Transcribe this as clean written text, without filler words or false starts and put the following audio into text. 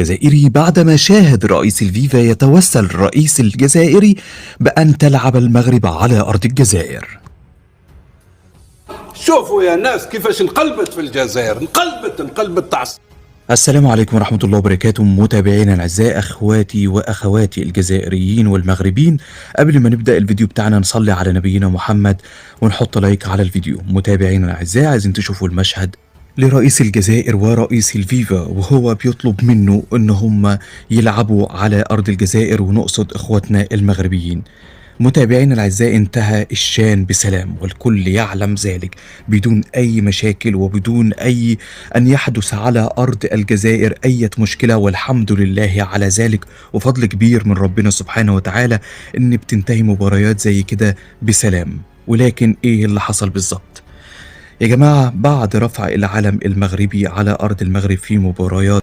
الجزائري بعدما شاهد رئيس الفيفا يتوسل الرئيس الجزائري بأن تلعب المغرب على أرض الجزائر. شوفوا يا ناس كيفاش انقلبت في الجزائر، انقلبت تعصب. السلام عليكم ورحمة الله وبركاته، متابعينا الأعزاء، أخواتي وأخواتي الجزائريين والمغربين. قبل ما نبدأ الفيديو بتاعنا نصلي على نبينا محمد ونحط لايك على الفيديو. متابعينا الأعزاء، عايزين تشوفوا المشهد لرئيس الجزائر ورئيس الفيفا وهو بيطلب منه ان هم يلعبوا على ارض الجزائر، ونقصد اخواتنا المغربيين. متابعينا الاعزاء، انتهى الشان بسلام والكل يعلم ذلك بدون اي مشاكل وبدون اي ان يحدث على ارض الجزائر اي مشكله، والحمد لله على ذلك، وفضل كبير من ربنا سبحانه وتعالى ان بتنتهي مباريات زي كده بسلام. ولكن ايه اللي حصل بالظبط يا جماعة؟ بعد رفع العلم المغربي على أرض المغرب في مباريات